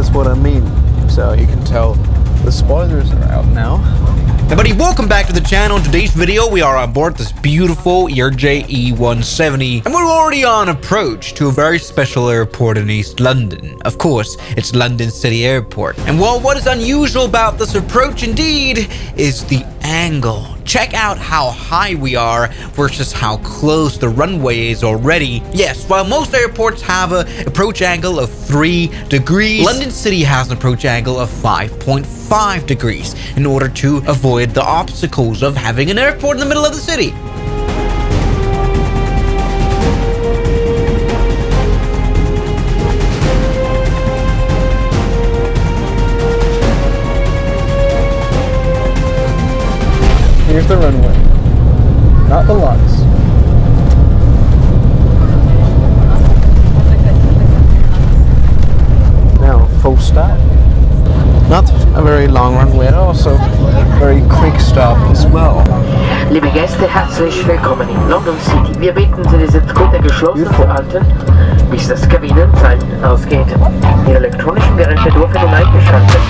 that's what I mean. So you can tell the spoilers are out now. Hey buddy, welcome back to the channel. In today's video, we are on board this beautiful ERJ E170, and we're already on approach to a very special airport in East London. Of course, it's London City Airport. And well, what is unusual about this approach indeed is the angle. Check out how high we are versus how close the runway is already. Yes, while most airports have an approach angle of 3 degrees, London City has an approach angle of 5.5 degrees in order to avoid the obstacles of having an airport in the middle of the city. Here's the runway, not the lights. Now, full stop. Not a very long runway, also very quick stop as well. Liebe Gäste, herzlich willkommen in London City. Wir bitten Sie, die Sitzgruppe geschlossen zu halten, bis das Kabinenzeichen ausgeht. Ihre elektronischen Geräte dürfen nun eingeschaltet.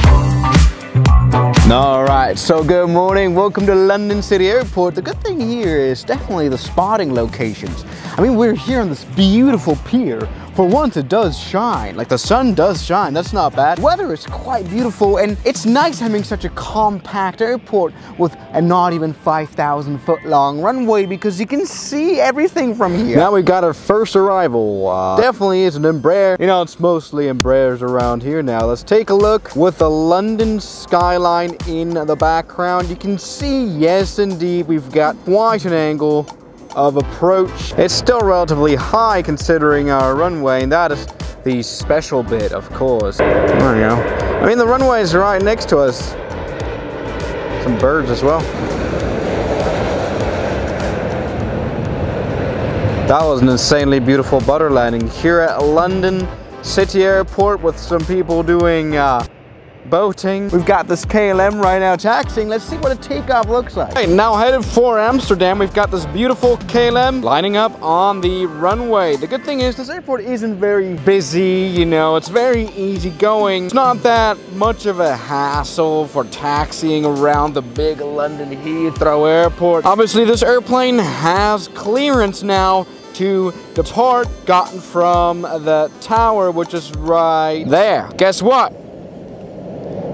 Alright, so good morning, welcome to London City Airport. The good thing here is definitely the spotting locations. I mean, we're here on this beautiful pier. For once, it does shine. Like, the sun does shine, that's not bad. Weather is quite beautiful, and it's nice having such a compact airport with a not even 5,000 foot long runway because you can see everything from here. Now we got our first arrival. Definitely is an Embraer. You know, it's mostly Embraers around here now. Let's take a look with the London skyline in the background. You can see, yes indeed, we've got quite an angle of approach. It's still relatively high considering our runway, and that is the special bit, of course. There you go. I mean, the runway is right next to us. Some birds as well. That was an insanely beautiful butter landing here at London City Airport with some people doing boating. We've got this KLM right now taxiing. Let's see what a takeoff looks like. Right, now headed for Amsterdam, we've got this beautiful KLM lining up on the runway. The good thing is this airport isn't very busy, you know, it's very easy going. It's not that much of a hassle for taxiing around the big London Heathrow Airport. Obviously, this airplane has clearance now to depart, gotten from the tower, which is right there. Guess what?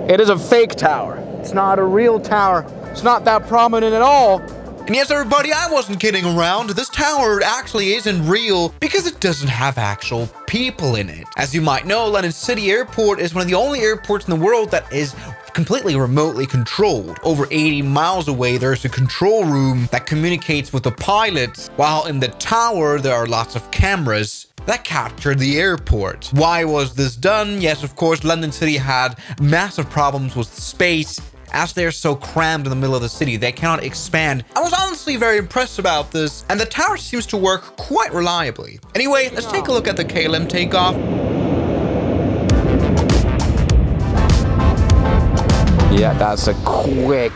It is a fake tower. It's not a real tower. It's not that prominent at all. And yes, everybody, I wasn't kidding around. This tower actually isn't real because it doesn't have actual people in it. As you might know, London City Airport is one of the only airports in the world that is completely remotely controlled. Over 80 miles away, there's a control room that communicates with the pilots, while in the tower, there are lots of cameras that captured the airport. Why was this done? Yes, of course, London City had massive problems with space. As they're so crammed in the middle of the city, they cannot expand. I was honestly very impressed about this, and the tower seems to work quite reliably. Anyway, let's take a look at the KLM takeoff. Yeah, that's a quick,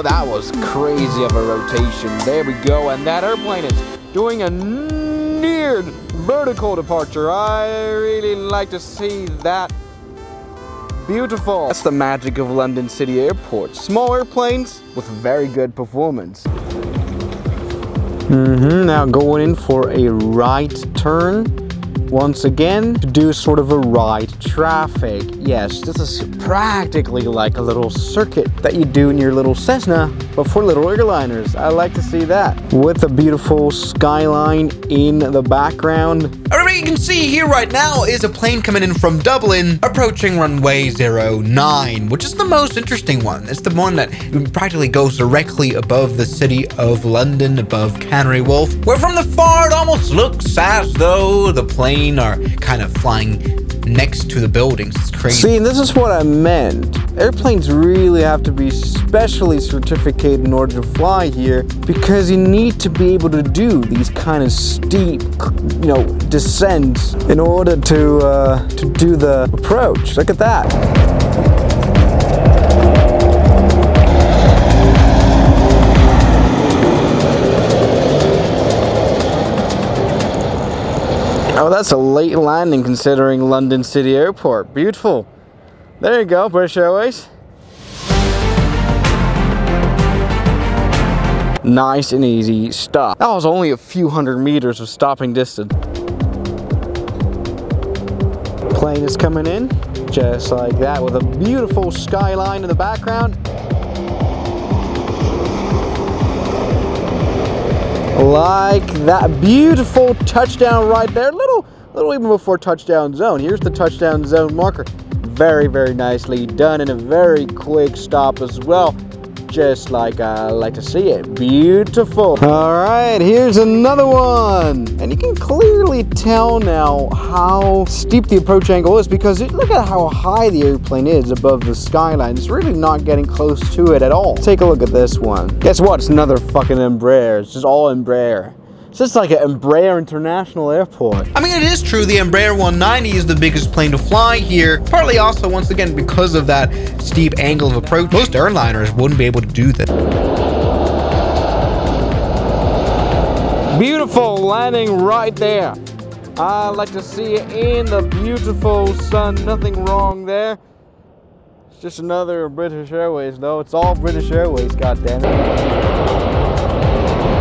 that was crazy of a rotation. There we go, and that airplane is doing a near vertical departure. I really like to see that. Beautiful. That's the magic of London City Airport. Small airplanes with very good performance. Now going in for a right turn. Once again, to do sort of a right traffic. Yes, this is practically like a little circuit that you do in your little Cessna, but for little airliners. I like to see that. With a beautiful skyline in the background. Everybody, you can see here right now is a plane coming in from Dublin, approaching runway 09, which is the most interesting one. It's the one that practically goes directly above the city of London, above Canary Wharf, where from the far it almost looks as though the plane are kind of flying next to the buildings. It's crazy. See, this is what I meant. Airplanes really have to be specially certificated in order to fly here because you need to be able to do these kind of steep, you know, descents in order to do the approach. Look at that. Oh, that's a late landing considering London City Airport. Beautiful. There you go, British Airways. Nice and easy stop. That was only a few hundred meters of stopping distance. Plane is coming in, just like that, with a beautiful skyline in the background. Like that, beautiful touchdown right there. Little even before touchdown zone. Here's the touchdown zone marker. Very, very nicely done, and a very quick stop as well. Just like I like to see it. Beautiful. All right, here's another one. And you can clearly tell now how steep the approach angle is, because look at how high the airplane is above the skyline. It's really not getting close to it at all. Take a look at this one. Guess what? It's another fucking Embraer. It's just all Embraer. It's just like an Embraer International Airport. I mean, it is true, the Embraer 190 is the biggest plane to fly here, partly also, once again, because of that steep angle of approach. Most airliners wouldn't be able to do that. Beautiful landing right there. I like to see it in the beautiful sun. Nothing wrong there. It's just another British Airways, though. It's all British Airways, goddammit.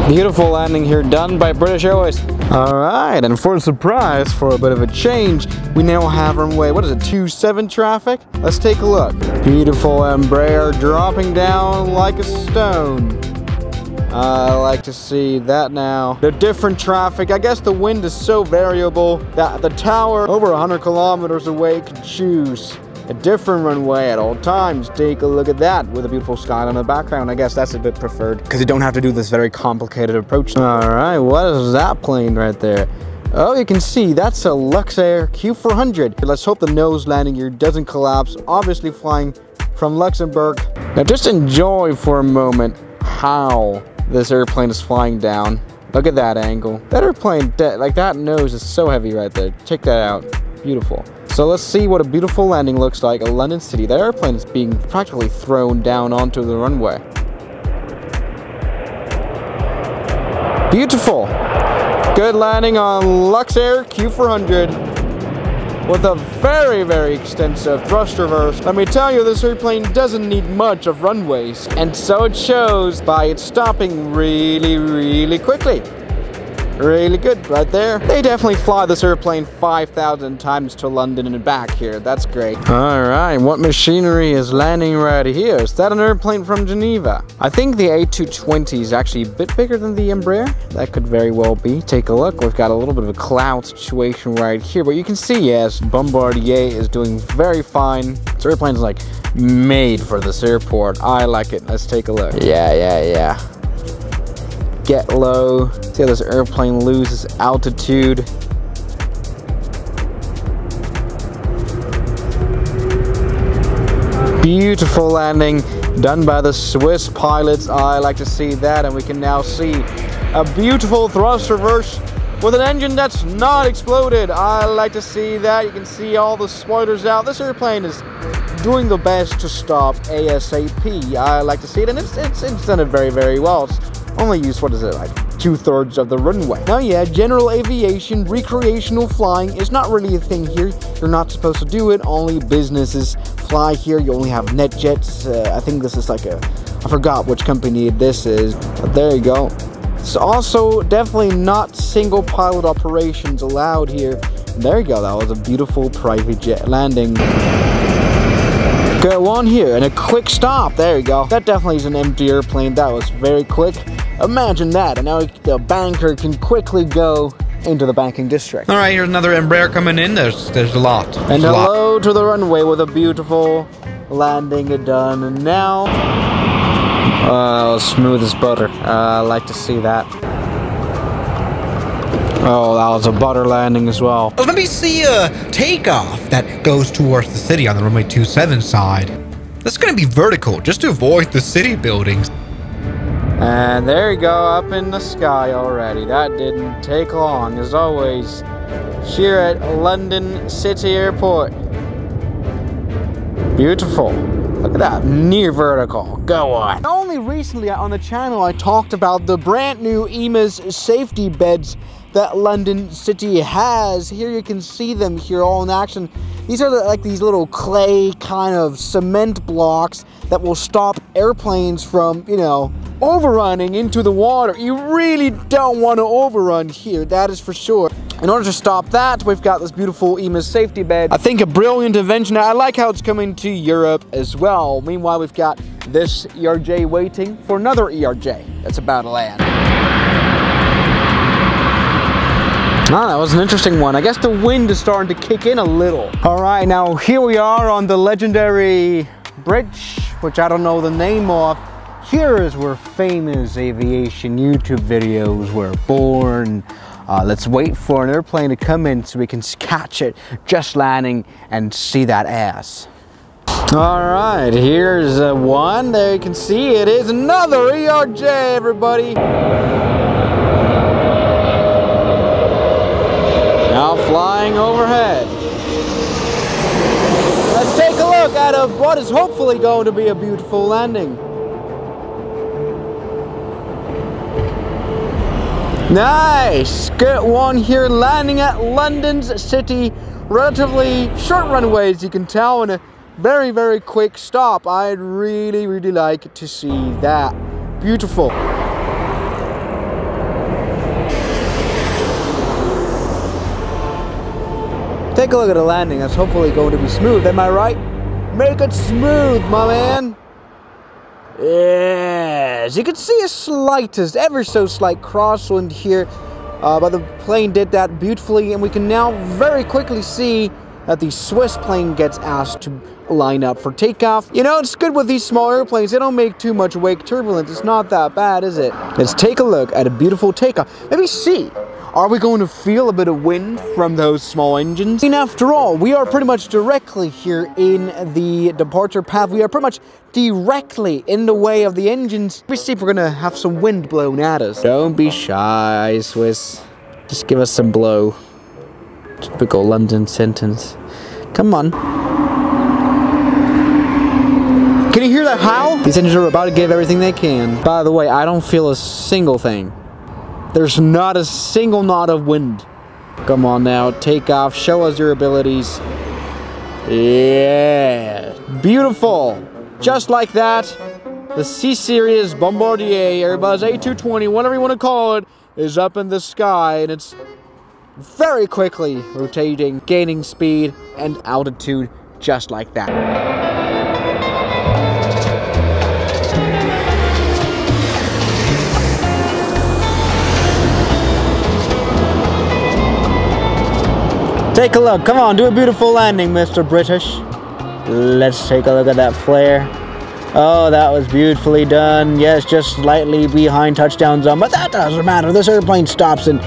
Beautiful landing here done by British Airways. All right, and for a surprise, for a bit of a change, we now have runway, what is it, 27 traffic? Let's take a look. Beautiful Embraer dropping down like a stone. I like to see that now. The different traffic, I guess the wind is so variable that the tower over 100 kilometers away can choose a different runway at all times. Take a look at that with a beautiful skyline in the background. I guess that's a bit preferred because you don't have to do this very complicated approach. All right, what is that plane right there? Oh, you can see that's a Luxair Q400. Let's hope the nose landing here doesn't collapse. Obviously flying from Luxembourg. Now just enjoy for a moment how this airplane is flying down. Look at that angle. That airplane, like that nose is so heavy right there. Check that out. Beautiful. So let's see what a beautiful landing looks like at London City. The airplane is being practically thrown down onto the runway. Beautiful. Good landing on Luxair Q400 with a very, very extensive thrust reverse. Let me tell you, this airplane doesn't need much of runways, and so it shows by it stopping really, really quickly. Really good right there. They definitely fly this airplane 5,000 times to London and back here. That's great. All right, what machinery is landing right here? Is that an airplane from Geneva? I think the A220 is actually a bit bigger than the Embraer. That could very well be. Take a look. We've got a little bit of a cloud situation right here, but you can see, yes, Bombardier is doing very fine. This airplane is like made for this airport. I like it. Let's take a look. Yeah. Get low. See how this airplane loses altitude. Beautiful landing done by the Swiss pilots. I like to see that, and we can now see a beautiful thrust reverse with an engine that's not exploded. I like to see that. You can see all the spoilers out. This airplane is doing the best to stop ASAP. I like to see it, and it's done it very, very well. It's only used, what is it, like 2/3 of the runway. Now yeah, general aviation, recreational flying is not really a thing here. You're not supposed to do it. Only businesses fly here. You only have net jets. I think this is like I forgot which company this is, but there you go. It's also definitely not single pilot operations allowed here. There you go, that was a beautiful private jet landing. Go on here, and a quick stop. There you go. That definitely is an empty airplane. That was very quick. Imagine that, and now the banker can quickly go into the banking district. All right, here's another Embraer coming in. There's a lot. And hello to the runway with a beautiful landing done. And now, smooth as butter. I like to see that. Oh, that was a butter landing as well. Let me see a takeoff that goes towards the city on the runway 27 side. That's going to be vertical, just to avoid the city buildings. And there you go, up in the sky already. That didn't take long, as always, here at London City Airport. Beautiful. Look at that, near vertical. Go on. Only recently on the channel I talked about the brand new EMA's safety beds that London City has. Here you can see them here all in action. These are like these little clay kind of cement blocks that will stop airplanes from, you know, overrunning into the water. You really don't want to overrun here, that is for sure. In order to stop that, we've got this beautiful EMIS safety bed. I think a brilliant invention. I like how it's coming to Europe as well. Meanwhile, we've got this ERJ waiting for another ERJ that's about to land. Ah, that was an interesting one. I guess the wind is starting to kick in a little. All right, now here we are on the legendary bridge, which I don't know the name of. Here is where famous aviation YouTube videos were born. Let's wait for an airplane to come in so we can catch it just landing and see that ass. All right, here's one. There you can see it is another ERJ, everybody. Now flying overhead. Let's take a look at what is hopefully going to be a beautiful landing. Nice! Good one here, landing at London's City. Relatively short runways, you can tell, and a very, very quick stop. I'd really, really like to see that. Beautiful. Take a look at the landing. That's hopefully going to be smooth. Am I right? Make it smooth, my man. Yes, you can see a slightest, ever so slight crosswind here, but the plane did that beautifully, and we can now very quickly see that the Swiss plane gets asked to line up for takeoff. You know, it's good with these small airplanes. They don't make too much wake turbulence. It's not that bad, is it? Let's take a look at a beautiful takeoff. Let me see. Are we going to feel a bit of wind from those small engines? And after all, we are pretty much directly here in the departure path. We are pretty much directly in the way of the engines. Let me see if we're gonna have some wind blown at us. Don't be shy, Swiss. Just give us some blow. Typical London sentence. Come on. Can you hear that howl? These engines are about to give everything they can. By the way, I don't feel a single thing. There's not a single knot of wind. Come on now, take off, show us your abilities. Yeah, beautiful. Just like that, the C-Series Bombardier, Airbus A220, whatever you want to call it, is up in the sky, and it's very quickly rotating, gaining speed and altitude just like that. Take a look. Come on, do a beautiful landing, Mr. British. Let's take a look at that flare. Oh, that was beautifully done. Yes, just slightly behind touchdown zone, but that doesn't matter. This airplane stops in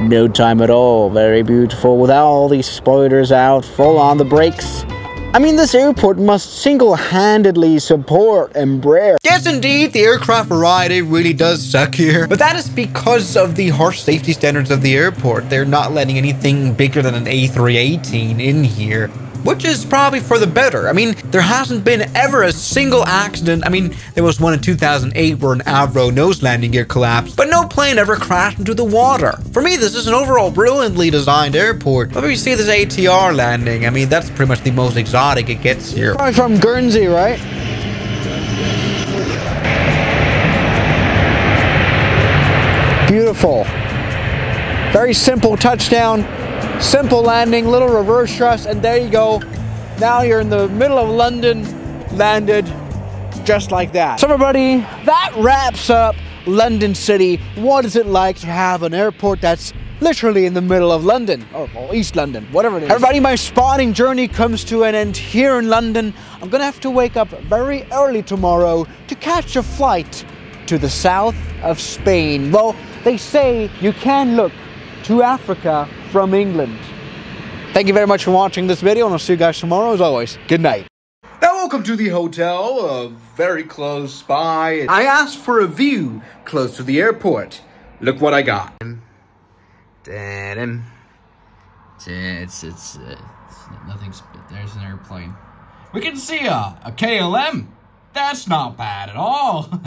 no time at all. Very beautiful. Without all these spoilers out, full on the brakes. I mean, this airport must single-handedly support Embraer. Yes, indeed, the aircraft variety really does suck here. But that is because of the harsh safety standards of the airport. They're not letting anything bigger than an A318 in here, which is probably for the better. I mean, there hasn't been ever a single accident. I mean, there was one in 2008 where an Avro nose landing gear collapsed, but no plane ever crashed into the water. For me, this is an overall brilliantly designed airport. But if you see this ATR landing, I mean, that's pretty much the most exotic it gets here. Probably from Guernsey, right? Beautiful. Very simple touchdown. Simple landing, little reverse thrust, and there you go. Now you're in the middle of London, landed just like that. So everybody, that wraps up London City. What is it like to have an airport that's literally in the middle of London? Or East London, whatever it is. Everybody, my spotting journey comes to an end here in London. I'm gonna have to wake up very early tomorrow to catch a flight to the south of Spain. Well, they say you can look to Africa from England. Thank you very much for watching this video, and I'll see you guys tomorrow. As always, good night. Now welcome to the hotel, very close by. I asked for a view close to the airport. Look what I got. It's nothing's, there's an airplane. We can see a KLM. That's not bad at all.